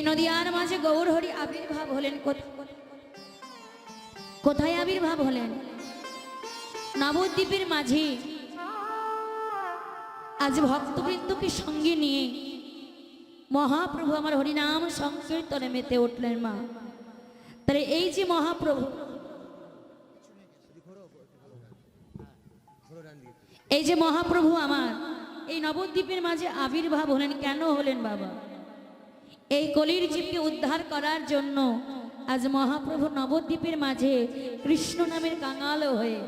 নদিয়ার মাঝে গৌরহরি আবির্ভাব হলেন। কোথায় আবির্ভাব হলেন? নবদ্বীপের মাঝে। আজ ভক্তবৃন্দকে সঙ্গে নিয়ে মহাপ্রভু আমার হরিনাম সংকীর্তনে মেতে উঠলেন মা। তাহলে এই যে মহাপ্রভু, এই যে মহাপ্রভু আমার এই নবদ্বীপের মাঝে আবির্ভাব হলেন, কেন হলেন বাবা? এই কলির জীবকে উদ্ধার করার জন্য আজ মহাপ্রভু নবদ্বীপের মাঝে কৃষ্ণ নামের কাঙাল হয়ে,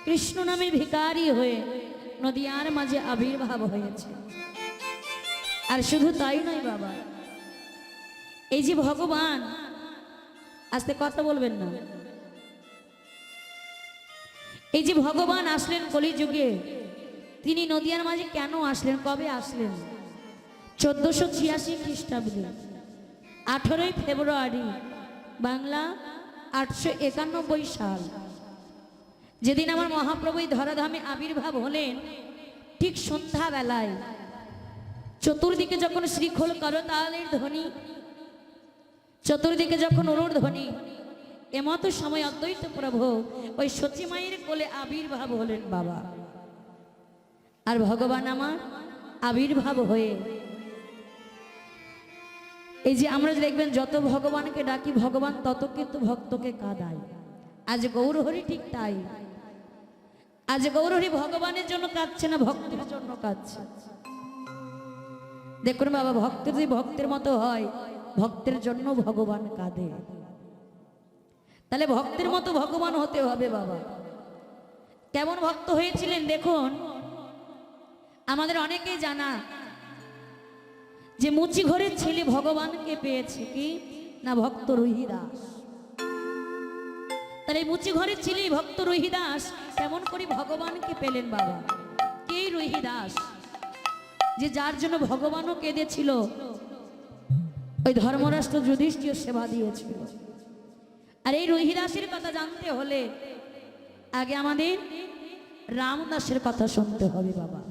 কৃষ্ণ নামের ভিখারি হয়ে নদিয়ার মাঝে আবির্ভাব হয়েছে। আর শুধু তাই নয় বাবা, এই যে ভগবান, আস্তে কথা বলবেন না, এই যে ভগবান আসলেন কলিযুগে, তিনি নদিয়ার মাঝে কেন আসলেন, কবে আসলেন? 1486 খ্রিস্টাব্দে 18ই ফেব্রুয়ারি, বাংলা 891 সাল, যেদিন আমার মহাপ্রভু ধরাধামে আবির্ভাব হলেন। ঠিক সন্ধ্যা বেলায় চতুর্দিকে যখন শ্রীখোল করতালের ধ্বনি, চতুর্দিকে যখন অরুর ধ্বনি, এমতো সময় অদ্বৈত প্রভু ওই সতী মায়ের কোলে আবির্ভাব হলেন বাবা। আর ভগবান আমার আবির্ভাব হয়ে, এই যে আমরা দেখবেন যত ভগবানকে ডাকি ভগবান তত কিন্তু ভক্তকে কাঁদায়। আজ গৌরহরি ঠিক তাই। আজ গৌরহরি ভগবানের জন্য কাঁদছে না, ভক্তের জন্য কাঁদছে। দেখুন বাবা, ভক্ত যদি ভক্তের মতো হয়, ভক্তের জন্য ভগবান কাঁদে। তাহলে ভক্তের মতো ভগবান হতে হবে বাবা। কেমন ভক্ত হয়েছিলেন দেখুন। আমাদের অনেকেই জানা যে মুচি ঘরের ছেলে ভগবানকে পেয়েছে, কি না? ভক্ত রুহিদাস। তাহলে মুচি ঘরের ছেলে ভক্ত রুহিদাস কেমন করে ভগবানকে পেলেন বাবা? কে রুহিদাস? যে যার জন্য ভগবানও কেঁদেছিল, ওই ধর্মরাষ্ট্র যুধিষ্ঠির সেবা দিয়েছিল। আর এই রুহিদাসের কথা জানতে হলে আগে আমাদের রামদাসের কথা শুনতে হবে বাবা।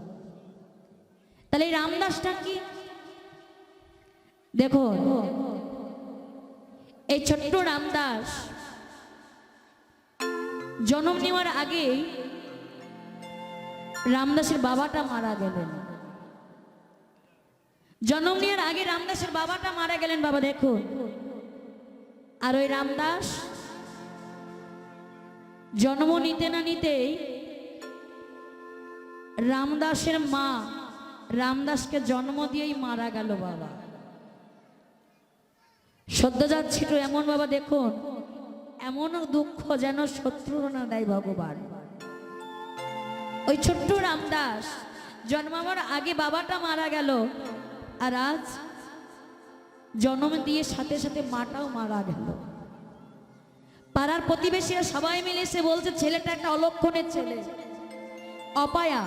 তাহলে এই রামদাসটা কি? দেখো, এই ছোট্ট রামদাস জন্ম নেওয়ার আগে রামদাসের বাবাটা মারা গেলেন। জন্ম নেওয়ার আগে রামদাসের বাবাটা মারা গেলেন বাবা, দেখুন। আর ওই রামদাস জন্ম নিতে না নিতেই রামদাসের মা রামদাসকে জন্ম দিয়েই মারা গেল বাবা। সদ্যজাত ছিল এমন বাবা, দেখুন, এমন দুঃখ যেন শত্রু না দেয় ভগবান। ওই ছোট্ট রামদাস জন্মাবার আগে বাবাটা মারা গেল, আর আজ জন্ম দিয়ে সাথে সাথে মাটাও মারা গেল। পাড়ার প্রতিবেশীরা সবাই মিলে এসে বলছে ছেলেটা একটা অলক্ষণের ছেলে, অপায়া।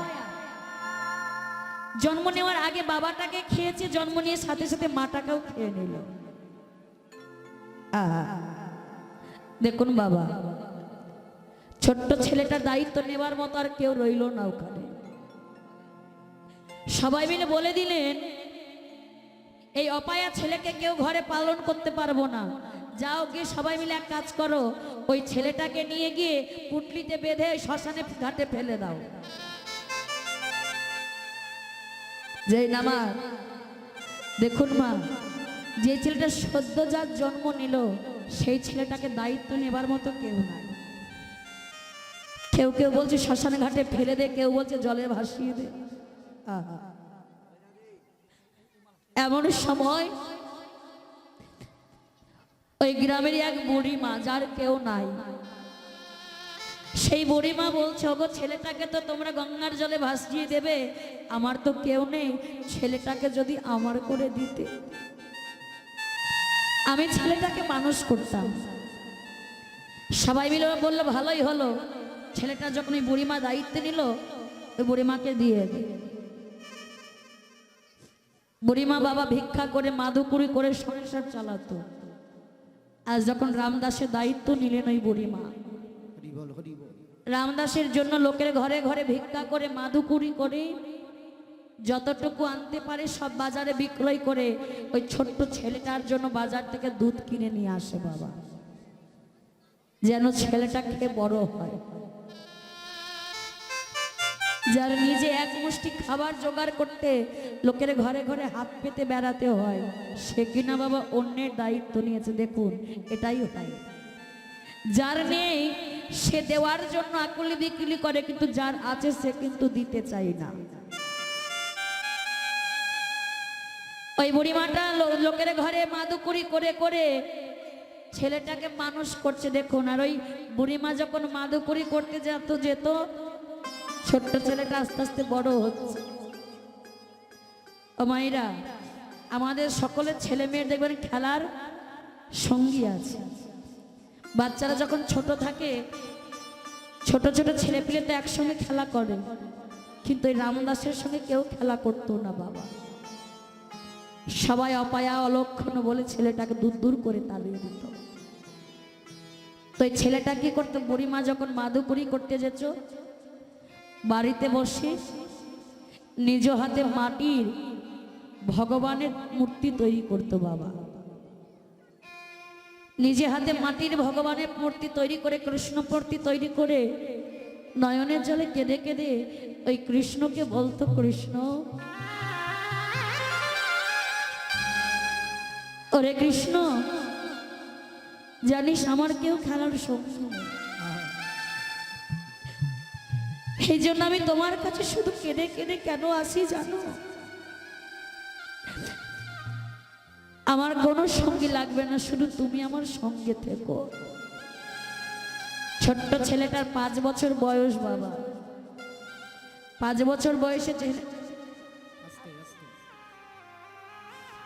জন্ম নেওয়ার আগে বাবাটাকে খেয়েছে, জন্ম নিয়ে সাথে সাথে মাটাকেও খেয়ে নিল। দেখুন বাবা, ছোট্ট ছেলেটার দায়িত্ব নেবার মতো আর কেউ রইল না ওখানে। সবাই মিলে বলে দিলেন এই অপায়া ছেলেকে কেউ ঘরে পালন করতে পারবো না, যাও গিয়ে সবাই মিলে এক কাজ করো, ওই ছেলেটাকে নিয়ে গিয়ে পুটলিতে বেঁধে শ্মশানে ঘাটে ফেলে দাও। যেই নামা, দেখুন মা, যে ছেলেটা সদ্যজাত জন্ম নিল সেই ছেলেটাকে দায়িত্ব নেবার মতো কেউ নাই। কেউ কেউ বলছে শ্মশান ঘাটে ফেলে দে, কেউ বলছে জলে ভাসিয়ে দে। এমন সময় ওই গ্রামের এক বুড়িমা, যার কেউ নাই, সেই বুড়িমা বলছে ওগো ছেলেটাকে তো তোমরা গঙ্গার জলে ভাসিয়ে দেবে, আমার তো কেউ নেই, ছেলেটাকে যদি আমার করে দিতে আমি ছেলেটাকে মানুষ করতাম। সবাই মিলে বললো ভালোই হলো, ছেলেটা যখন ওই বুড়িমা দায়িত্ব নিল ওই বুড়িমাকে দিয়ে দে। বুড়িমা বাবা ভিক্ষা করে মাদুকুরি করে সংসার চালাতো। আজ যখন রামদাসের দায়িত্ব নিলেন ওই বুড়িমা, রামদাসের জন্য লোকের ঘরে ঘরে ভিক্ষা করে মাদুকুরি করে যতটুকু আনতে পারে সব বাজারে বিক্রয় করে ওই ছোট্ট ছেলেটার জন্য বাজার থেকে দুধ কিনে নিয়ে আসে বাবা, যেন ছেলেটা খেয়ে বড় হয়। যার নিজে এক মুষ্টি খাবার জোগাড় করতে লোকের ঘরে ঘরে হাত পেতে বেড়াতে হয়, সে কিনা বাবা অন্যের দায়িত্ব নিয়েছে। দেখুন, এটাই হয়। যার নেই সে দেওয়ার জন্য আকুলি বিকুলি করে, কিন্তু যার আছে সে কিন্তু দিতে চায় না। ওই বুড়িমাটা লোকের ঘরে মাদুকুরি করে করে ছেলেটাকে মানুষ করছে দেখুন। আর ওই বুড়িমা যখন মাদুকুরি করতে যেত ছোট্ট ছেলেটা আস্তে আস্তে বড় হচ্ছে। ও মায়েরা, আমাদের সকলের ছেলে মেয়ের দেখবেন খেলার সঙ্গী আছে। বাচ্চারা যখন ছোট থাকে ছোট ছোট ছেলে পিলে তো একসঙ্গে খেলা করে, কিন্তু এই রামদাসের সঙ্গে কেউ খেলা করতো না বাবা। সবাই অপায়া অলক্ষণ বলে ছেলেটাকে দূর দূর করে তাড়িয়ে দিত। তো এই ছেলেটা কি করতো, বুড়িমা যখন মাদুকুরি করতে যেত বাড়িতে বসে নিজ হাতে মাটির ভগবানের মূর্তি তৈরি করতো বাবা। নিজে হাতে মাটির ভগবানের মূর্তি তৈরি করে, কৃষ্ণ মূর্তি তৈরি করে নয়নের জলে কেঁদে কেঁদে ওই কৃষ্ণকে বলতো, কৃষ্ণ ওরে কৃষ্ণ, জানিস আমার কেউ খেলার সঙ্গী নেই, এই জন্য আমি তোমার কাছে শুধু কেঁদে কেঁদে কেন আসি জানো? আমার কোনো সঙ্গী লাগবে না, শুধু তুমি আমার সঙ্গে থেকো। ছোট্ট ছেলেটার 5 বছর বয়স বাবা। 5 বছর বয়সে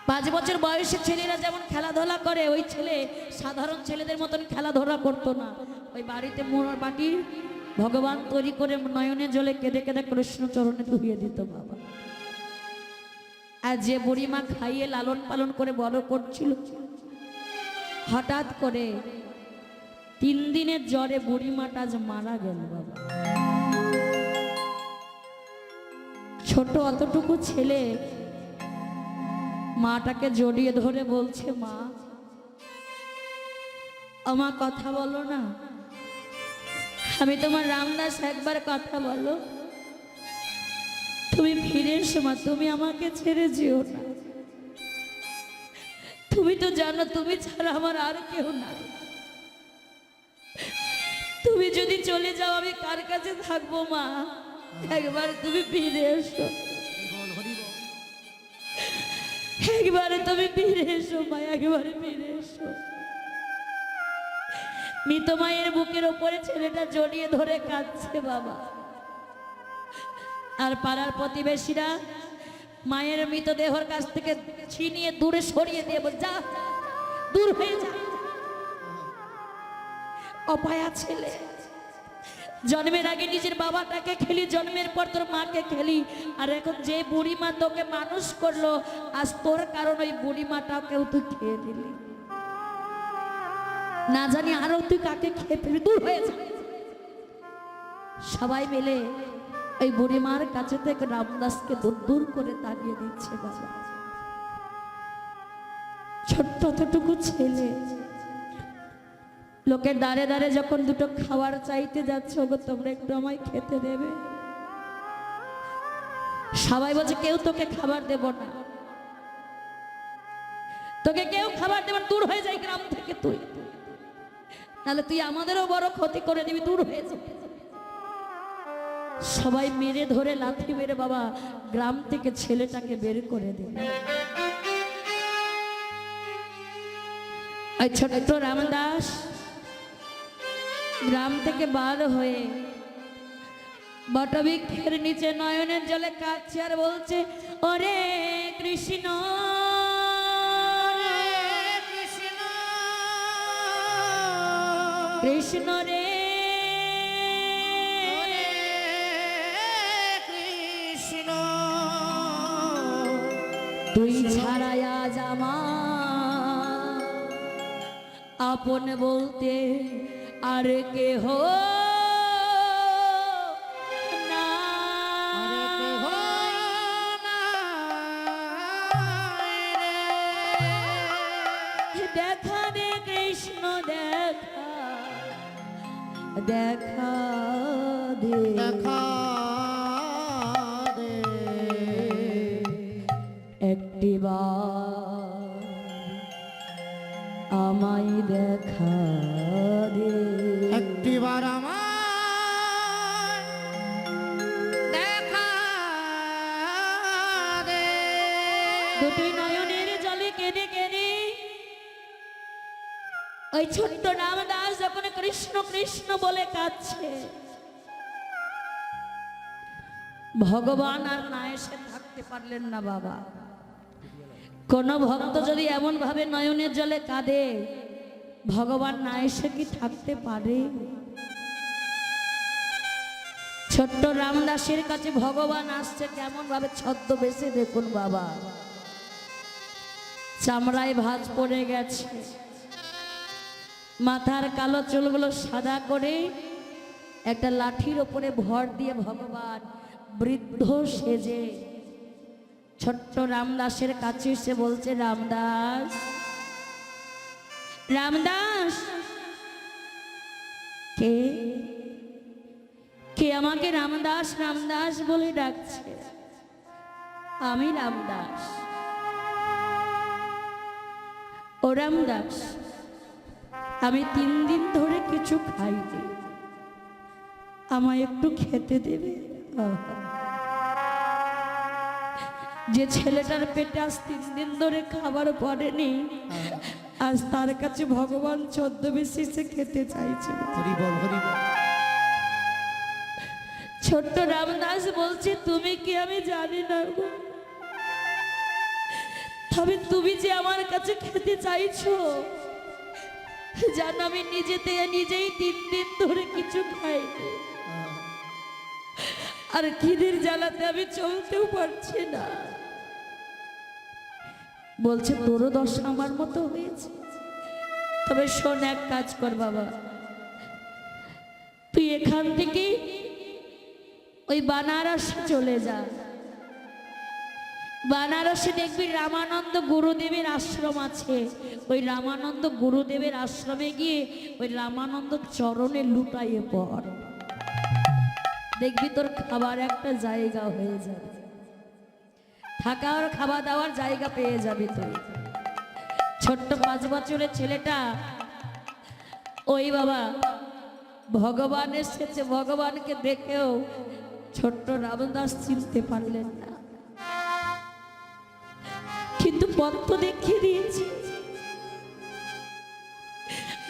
5 বছর বয়সে ছেলেরা যেমন খেলাধুলা করে, ওই ছেলে সাধারণ ছেলেদের মতন খেলাধুলা করতো না। ওই বাড়িতে মাটির ভগবান তৈরি করে নয়নে জলে কেঁদে কেঁদে কৃষ্ণ চরণে ধুইয়ে দিত বাবা। আর যে বুড়িমা খাইয়ে লালন পালন করে বড় করছিল, হঠাৎ করে 3 দিনের জ্বরে বুড়িমাটা আজ মারা গেল বাবা। ছোট অতটুকু ছেলে মাটাকে জড়িয়ে ধরে বলছে, মা আমার কথা বলো না, আমি তোমার রামদাস, একবার কথা বলো, তুমি ফিরে এসো মা, তুমি আমাকে ছেড়ে যেও না, তুমি তো জানো তুমি ছাড়া আমার আর কেউ নাই, তুমি যদি চলে যাও আমি কার কাছে থাকবো মা, একবার তুমি ফিরে এসো, একবারে তুমি ফিরে এসো মা, একবারে ফিরে এসো। মৃত মায়ের বুকের ওপরে ছেলেটা জড়িয়ে ধরে কাঁদছে বাবা। আর পাড়ার প্রতিবেশীরা মায়ের মৃতদেহর কাছ থেকে ছিনিয়ে দূরে সরিয়ে দিয়ে বল, যা দূর হয়ে যা, অপায়া ছেলে, জন্মের আগে নিজের বাবাটাকে খেলি, জন্মের পর তোর মাকে খেলি, আর এখন যে বুড়িমা তোকে মানুষ করলো আজ তোর কারণ ওই বুড়িমাটাকেও তুই খেয়ে দিলি, না জানি আরো তুই কাকে খেয়ে ফেলবি, দূর হয়ে যা। সবাই মিলে ওই বুড়িমার কাছে থেকে রামদাসকে দূর দূর করে তাড়িয়ে দিচ্ছে বাবা। ছোট্ট অতটুকু ছেলে লোকের দাঁড়ে দাঁড়ে যখন দুটো খাবার চাইতে যাচ্ছে, ওগো তোমরা একটু আমায় খেতে দেবে, সবাই বলছে কেউ তোকে খাবার দেব না, তোকে কেউ খাবার দেব না, দূর হয়ে যায় গ্রাম থেকে তুই, তাহলে তুই আমাদেরও বড় ক্ষতি করে দিবি, দূর হয়ে যাবে। সবাই মেরে ধরে লাথি মেরে বাবা গ্রাম থেকে ছেলেটাকে বের করে দিল। ওই ছোট্ট রামদাস গ্রাম থেকে বার হয়ে বটবৃক্ষের নিচে নয়নের জলে কাঁদছে আর বলছে, ওরে কৃষ্ণ কৃষ্ণ রে কৃষ্ণ, তুই ছাড়াই আজ আমার আপন বলতে আর কেহ না, দেখা দে, দেখা দে, একটিবার আমায় দেখা দে, একটিবার আমার দেখা দে। দুটি নয়নের জলে কেঁদে কেঁদে ওই ছোট্ট রামদাস যখন কৃষ্ণ কৃষ্ণ বলে কাঁদছে, ভগবান আর না এসে থাকতে পারলেন না বাবা। কোন ভক্ত যদি এমন ভাবে নয়নের জলে কাঁদে, ভগবান না এসে কি থাকতে পারে? ছোট্ট রামদাসের কাছে ভগবান আসছে কেমন ভাবে ছদ্মবেশে, দেখুন বাবা। চামড়ায় ভাঁজ পড়ে গেছে, মাথার কালো চুলগুলো সাদা করে একটা লাঠির ওপরে ভর দিয়ে ভগবান বৃদ্ধ সেজে ছোট্ট রামদাসের কাছে এসে বলছে, রামদাস, রামদাস, কে কে আমাকে রামদাস রামদাস বলে ডাকছে? আমি রামদাস। ও রামদাস, আমি 3 দিন ধরে কিছু খাইনি, আমায় একটু খেতে দেবে? যে ছেলেটার পেটে আজ 3 দিন ধরে খাবার পড়েনি, আজ তার কাছে ভগবান ছদ্মবেশে এসে খেতে চাইছে। হরি বল, হরি বল। ছোট্ট রামদাস বলছে, তুমি কি আমি জানি না গো, তবে তুমি যে আমার কাছে খেতে চাইছো, জানো আমি নিজেই 3 দিন ধরে কিছু খাইনি, আর খিদের জ্বালাতে আমি চলতেও পারছি না। বলছে, তোরও দশা আমার মতো হয়েছে, তবে শোন, এক কাজ কর বাবা, তুই এখান থেকে ওই বানারস চলে যা। বানারসে দেখবি রামানন্দ গুরুদেবের আশ্রম আছে, ওই রামানন্দ গুরুদেবের আশ্রমে গিয়ে ওই রামানন্দ চরণে লুটাইয়ে পড়, দেখবি তোর খাবার একটা জায়গা হয়ে যাবে, থাকা আর খাওয়া দাওয়ার জায়গা পেয়ে যাবি তুই। ছোট্ট 5 বছরের ছেলেটা ওই বাবা ভগবান এসেছে, ভগবানকে দেখেও ছোট্ট রামদাস চিনতে পারলেন না, কিন্তু পথ তো দেখিয়ে দিয়েছি।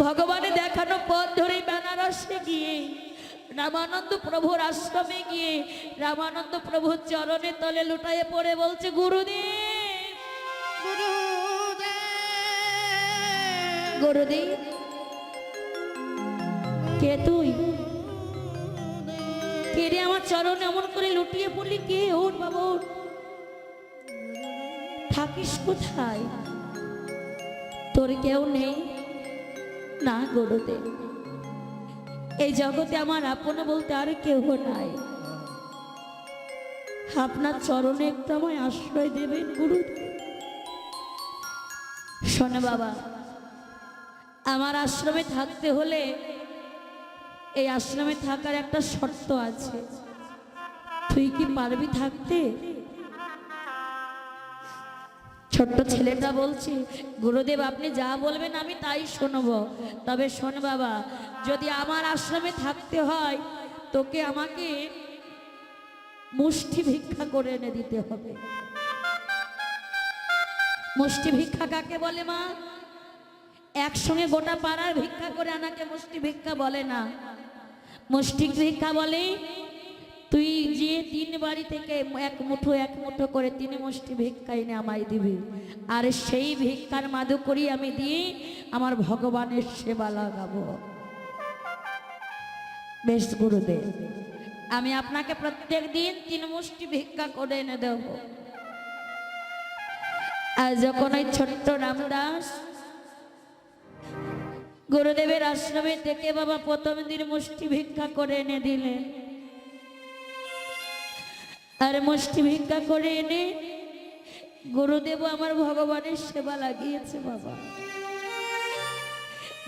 ভগবানের দেখানো পথ ধরে বেনারসে গিয়ে রামানন্দ প্রভুর আশ্রমে গিয়ে রামানন্দ প্রভুর চরণে তলে লুটায়ে পড়ে বলছে, গুরুদেব, গুরুদেব, কে তুই? কে রে আমার চরণে এমন করে লুটিয়ে পড়লি? কে? ওর বাবা, ওর। থাকিস কোথায়? তোর কেউ নেই? না গুরুদেব, এই জগতে আমার আপন বলতে আর কেউ নাই, আপনার চরণে একটু আমায় আশ্রয় দেবেন গুরুদেব। শোনে বাবা, আমার আশ্রমে থাকতে হলে এই আশ্রমে থাকার একটা শর্ত আছে, তুই কি পারবি থাকতে? ছোট্ট ছেলেটা বলছে, গুরুদেব আপনি যা বলবেন আমি তাই শুনব, তবে শোন বাবা, যদি আমার আশ্রমে থাকতে হয় তোকে আমাকে মুষ্টি ভিক্ষা করে এনে দিতে হবে। মুষ্টি ভিক্ষা কাকে বলে মা? একসঙ্গে গোটা পাড়ার ভিক্ষা করে আনাকে মুষ্টি ভিক্ষা বলে না, মুষ্টি ভিক্ষা বলে তুই যে 3 বাড়ি থেকে এক মুঠো করে 3 মুষ্টি ভিক্ষা এনে আমায় দিবি, আর সেই ভিক্ষার মাদু করি আমি দিয়ে আমার ভগবানের সেবা লাগাবো। বেশ গুরুদেব, আমি আপনাকে প্রত্যেক দিন 3 মুষ্টি ভিক্ষা করে এনে দেব। আর যখন ওই ছোট্ট রামদাস গুরুদেবের আশ্রমে থেকে বাবা প্রথম দিন মুষ্টি ভিক্ষা করে এনে দিলেন, আর মুষ্টি ভিক্ষা করে এনে গুরুদেব আমার ভগবানের সেবা লাগিয়েছে বাবা।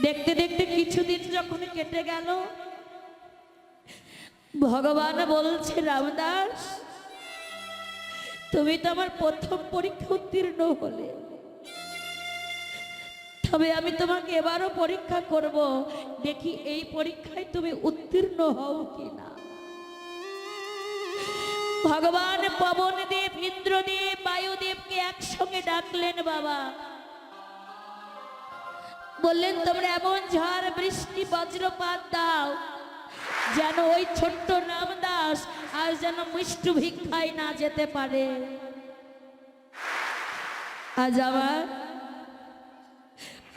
দেখতে দেখতে কিছুদিন যখন কেটে গেল, ভগবান বলছে, রামদাস তুমি তো আমার প্রথম পরীক্ষা উত্তীর্ণ হলে, তবে আমি তোমাকে এবারও পরীক্ষা করব, দেখি এই পরীক্ষায় তুমি উত্তীর্ণ হও কিনা। ভগবান পবনদেব, ইন্দ্রদেব, বায়ুদেবকে একসঙ্গে ডাকলেন বাবা। বললেন, তোমরা এমন ঝড় বৃষ্টি বজ্রপাত দাও যেন ওই ছোট্ট রামদাস আর যেন মিষ্টু ভিক্ষায় না যেতে পারে। আজ আবার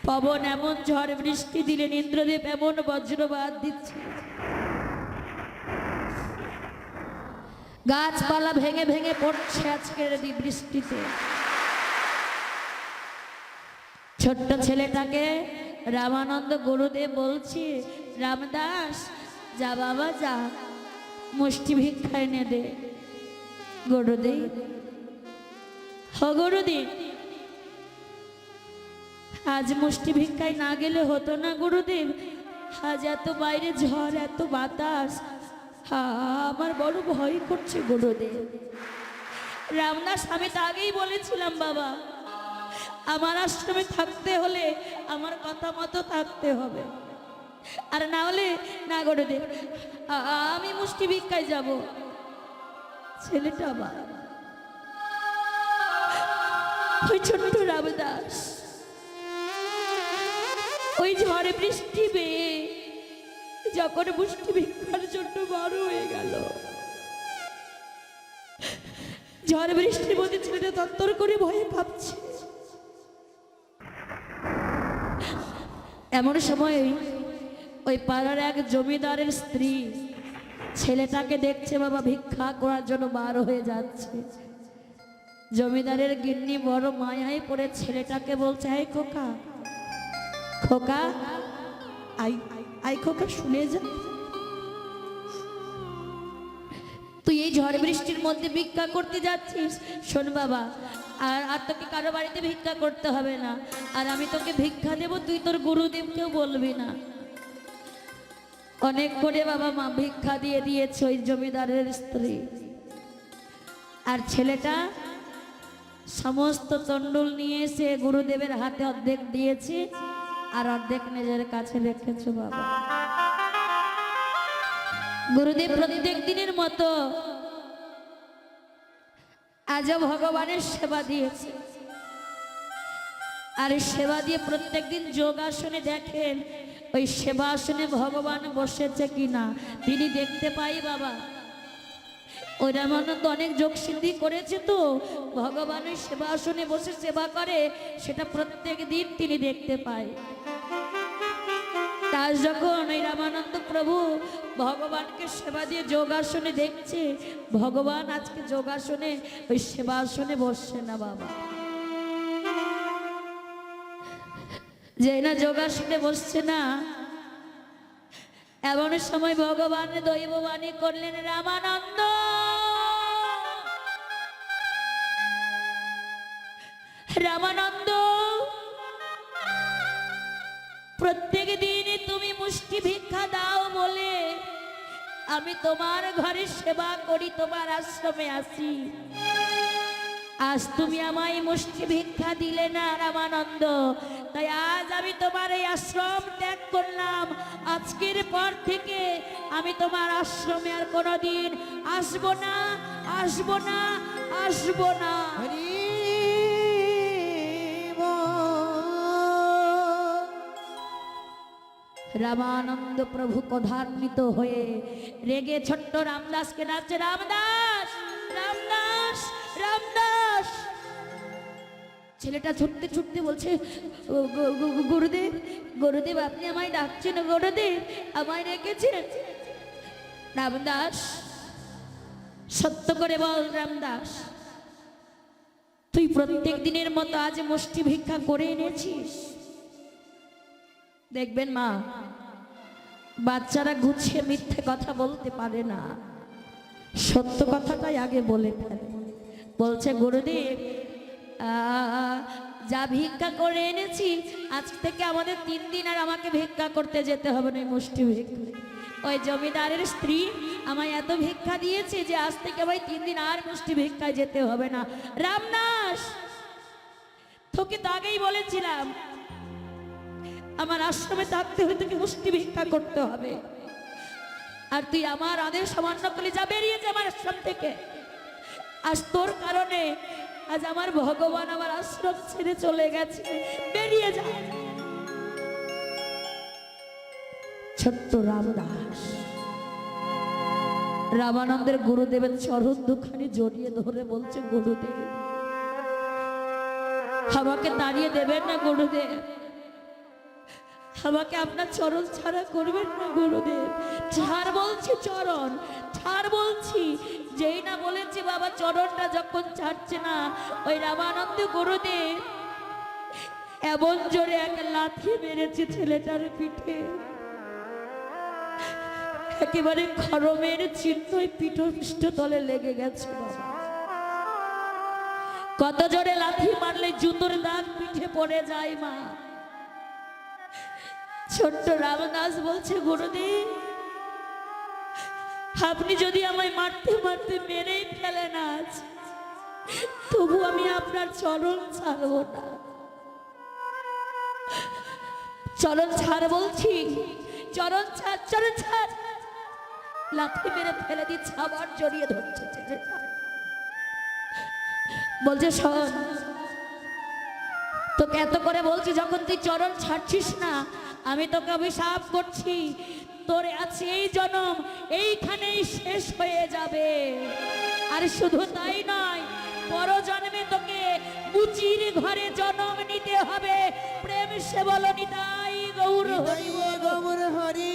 পবন এমন ঝড় বৃষ্টি দিলেন, ইন্দ্রদেব এমন বজ্রপাত দিচ্ছে, গাছপালা ভেঙে ভেঙে পড়ছে আজকের এই বৃষ্টিতে। ছোট্ট ছেলেটাকে রামানন্দ গুরুদেব বলছি, রামদাস যা বাবা যা, মুষ্টি ভিক্ষা এনে দে। গুরুদেব, হ গুরুদেব, আজ মুষ্টি ভিক্ষায় না গেলে হতো না গুরুদেব, আজ এত বাইরে ঝড়, এত বাতাস, আমার বড় ভয় করছে গুরুদেব। রামদাস, আমি তো আগেই বলেছিলাম বাবা, আমার আশ্রমে থাকতে হলে আমার কথা মতো থাকতে হবে, আর না হলে না গুরুদেব, আমি মুষ্টি ভিক্ষায় যাব। ছেলেটা আবার ওই ছোট্ট রামদাস ওই ঝড়ে বৃষ্টি পেয়ে যখন মুষ্টি ভিক্ষার জন্য বড় হয়ে গেল, ঝড় বৃষ্টির মধ্যে ছেলেটা তত্তর করে ভয়ে ভাবছে। এমন সময় ওই পাড়ার এক জমিদারের স্ত্রী ছেলেটাকে দেখছে বাবা, ভিক্ষা করার জন্য বার হয়ে যাচ্ছে। জমিদারের গিন্নি বড় মায়ায় পড়ে ছেলেটাকে বলছে, আই খোকা, খোকা আই আই খোকা, শুনে যা, তুই এই ঝড় বৃষ্টির মধ্যে ভিক্ষা করতে যাচ্ছিস, শোন বাবা, আর তোকে কারো বাড়িতে ভিক্ষা করতে হবে না, আর আমি তোকে ভিক্ষা দেব, তুই তোর গুরুদেবকেও বলবি না। অনেক করে বাবা মা ভিক্ষা দিয়ে দিয়েছে ওই জমিদারের স্ত্রী, আর ছেলেটা সমস্ত তন্ডুল নিয়ে এসে গুরুদেবের হাতে অর্ধেক দিয়েছে আর অর্ধেক নিজের কাছে রেখেছে বাবা। গুরুদেব প্রত্যেক দিনের মতো আজও ভগবানের সেবা দিয়েছে, আর সেবা দিয়ে প্রত্যেক দিন যোগাসনে দেখেন ওই সেবা আসনে ভগবান বসেছে কিনা তিনি দেখতে পাই বাবা। ওই রামানন্দ অনেক যোগ সিদ্ধি করেছে, তো ভগবানের সেবা আসনে বসে সেবা করে, সেটা প্রত্যেক দিন তিনি দেখতে পায়। তার যখন ওই রামানন্দ প্রভু ভগবানকে সেবা দিয়ে যোগাসনে দেখছে, ভগবান আজকে যোগাসনে ওই সেবা আসনে বসছে না বাবা। যে না যোগাসনে বসছে না, এমন সময় ভগবান দৈববাণী করলেন, রামানন্দ, রামানন্দ, প্রত্যেক দিন তুমি মুষ্টি ভিক্ষা দাও বলে আমি তোমার ঘরে সেবা করি, তোমার আশ্রমে আসি, আজ তুমি আমায় মুষ্টি ভিক্ষা দিলে না রামানন্দ, তাই আজ আমি তোমার এই আশ্রম ত্যাগ করলাম। আজকের পর থেকে আমি তোমার আশ্রমে আর কোনোদিন আসবো না, আসবো না, আসবো না। রামানন্দ প্রভু ক্রোধান্বিত হয়ে রেগে ছোট্ট রামদাসকে ডাকছে, রামদাস, রামদাস, রামদাস। ছেলেটা ছুটতে ছুটতে বলছে, গুরুদেব, গুরুদেব আপনি আমায় ডাকছেন, গুরুদেব আমায় রেখেছেন। রামদাস, সত্য করে বল রামদাস, তুই প্রত্যেক দিনের মতো আজ মুষ্টি ভিক্ষা করে এনেছিস? দেখবেন মা, বাচ্চারা গুছিয়ে মিথ্যে কথা বলতে পারে না, সত্য কথাটাই আগে বলে ফেলে। বলছে, গুরুদেব যা ভিক্ষা করে এনেছি, আজ থেকে আমাদের 3 দিন আর আমাকে ভিক্ষা করতে যেতে হবে না, মুষ্টি ভিক্ষা। ওই জমিদারের স্ত্রী আমায় এত ভিক্ষা দিয়েছে যে আজ থেকে আমায় 3 দিন আর মুষ্টি ভিক্ষায় যেতে হবে না। রামদাস, তোকে তো আগেই বলেছিলাম আমার আশ্রমে থাকতে হলে তোকে মুষ্টি ভিক্ষা করতে হবে, আর তুই আমার আদেশ অমান্য করলে যা, বেরিয়ে যা আমার আশ্রম থেকে। আজ তোর কারণে আজ আমার ভগবান আমার আশ্রম ছেড়ে চলে গেছে, বেরিয়ে যা। ছোট্ট রামদাস রামানন্দের গুরুদেবের চরণ দুখানি জড়িয়ে ধরে বলছে, গুরুদেব আমাকে তাড়িয়ে দেবেন না গুরুদেব, আমাকে আপনার চরণ ছাড়া করবেন না গুরুদেব। ছাড় বলছি চরণ, ছাড় বলছি। যেই না বলেছি বাবা চরণটা যখন ছাড়ছে না, ওই রামানন্দ গুরুদেব এমন জোরে এক লাথি মেরেছে ছেলেটার পিঠে, একেবারে খরমের চিহ্ন পিঠ তলে লেগে গেছে বাবা। কত জোরে লাথি মারলে জুতোর দাগ পিঠে পড়ে যায় মা। ছোট্ট রামদাস বলছে, গুরুদেব আপনি যদি আমায় মারতে মারতে মেরেই ফেলেন আজ, তবু আমি আপনার চরণ ছাড়ব না। চরণ ছাড় বলছি, চরণ ছাড়, চরণ ছাড়। লাথি মেরে ফেলে দিচ্ছে, আবার জড়িয়ে ধরছে ছেলেটা। বলছে, শোন তোকে এত করে বলছি, যখন তুই চরণ ছাড়ছিস না, আমি তোকে অভিশাপ করছি, তোর আছে এই জনম এইখানেই শেষ হয়ে যাবে। আর শুধু তাই নয়, পরজন্মে তোকে মুচির ঘরে জন্ম নিতে হবে। প্রেম সে বলো নিতাই গৌর হরি গৌর হরি।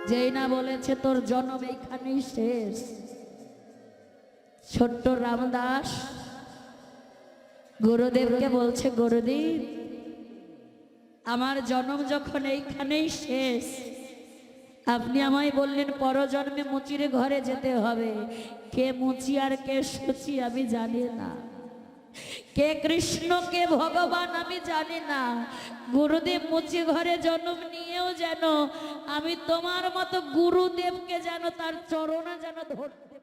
যেই না বলেছে তোর জন্ম এইখানেই শেষ। ছোট্ট রামদাস গুরুদেবকে বলছে, গুরুদেব আমার জন্ম যখন এইখানেই শেষ, আপনি আমায় বললেন পরজন্মে মুচির ঘরে যেতে হবে। কে মুচি আর কে সুচি আমি জানি না, কে কৃষ্ণ কে ভগবান আমি জানি না। গুরুদেব মুচি ঘরে জন্ম নিয়েও যেন আমি তোমার মতো গুরুদেবকে যেন তার চরণে যেন ধরতে